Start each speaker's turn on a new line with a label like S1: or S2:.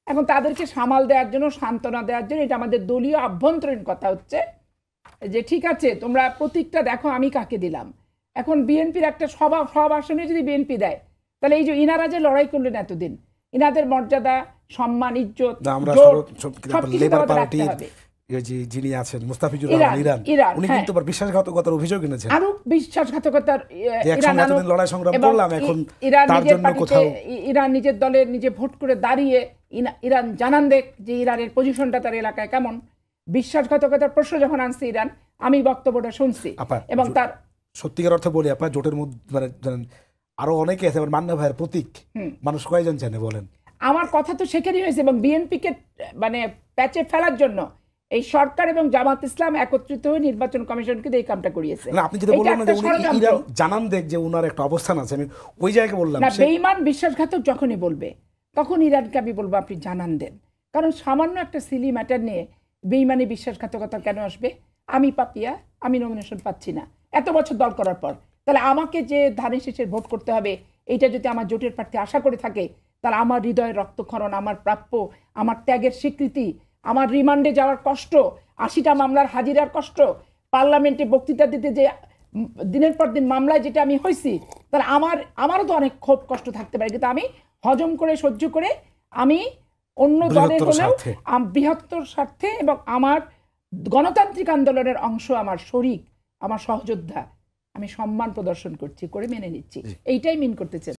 S1: এখন তাদেরকে সামাল দেওয়ার জন্য, সান্ত্বনা দেওয়ার জন্য, এটা আমাদের দলীয় আভ্যন্তরীণ কথা হচ্ছে যে ঠিক আছে তোমরা প্রতীকটা দেখো আমি কাকে দিলাম। এখন বিএনপির একটা সব আসনে যদি বিএনপি দেয়, তাহলে এই যে ইনারা যে লড়াই করলেন এতদিন, ইনাদের মর্যাদা, সম্মান, ইজ্জত, সবকিছু রাখতে হবে।
S2: যিনি আছেন মুস্তাফিজুর রহমান ইরান, উনি কিন্তু বিশ্বাসঘাতকতার অভিযোগ এনেছেন।
S1: আরো বিশ্বাসঘাতকতার
S2: লড়াই সংগ্রাম করলাম, এখন তার জন্য কোথাও
S1: ইরান নিজের দলে নিজে ভোট করে দাঁড়িয়ে ইরান জানান দেখ যে ইরানের পজিশনটা তার এলাকায় কেমন। বিশ্বাসঘাতকতার প্রশ্ন যখন আনছে ইরান, আমি বক্তব্যটা শুনছি এবং তার
S2: সত্যিকার অর্থে বলি আপা, জোটের মধ্যে মানে আরো অনেকে আছে, মান্না ভাইয়ের প্রতীক মানুষ কয়জন জানে বলেন?
S1: আমার কথা তো সেখানেই হয়েছে, এবং বিএনপিকে মানে প্যাচে ফেলার জন্য এই সরকার এবং জামাত ইসলাম একত্রিত হয়ে নির্বাচন কমিশনকে এই কামটা করিয়েছে।
S2: আপনি যেটা বললেন না যে উনি ইরান জানান দেখ যে উনার একটা অবস্থান আছে, আমি ওই জায়গায় বললাম
S1: না, বেঈমান বিশ্বাসঘাতক যখনই বলবে তখন ইরানকে আমি বলবো আপনি জানান দেন। কারণ সামান্য একটা সিলি ম্যাটার নিয়ে বেঈমানি বিশ্বাসঘাতকতা কেন আসবে? আমি পাপিয়া, আমি নমিনেশন পাচ্ছি না এত বছর দল করার পর, তাহলে আমাকে যে ধানের শীষের ভোট করতে হবে, এইটা যদি আমার জোটের প্রার্থী আশা করে থাকে, তাহলে আমার হৃদয়ের রক্তক্ষরণ, আমার প্রাপ্য, আমার ত্যাগের স্বীকৃতি, আমার রিমান্ডে যাওয়ার কষ্ট, ৮০টা মামলার হাজিরার কষ্ট, পার্লামেন্টে বক্তৃতা দিতে যে দিনের পর দিন মামলায় যেটা আমি হয়েছি, তাহলে আমারও তো অনেক ক্ষোভ কষ্ট থাকতে পারে, কিন্তু আমি হজম করে সহ্য করে আমি অন্য দলের হলেও বৃহত্তর স্বার্থে এবং আমার গণতান্ত্রিক আন্দোলনের অংশ, আমার শরিক, আমার সহযোদ্ধা, আমি সম্মান প্রদর্শন করছি, করে মেনে নিচ্ছি। এইটাই মিন করতেছে।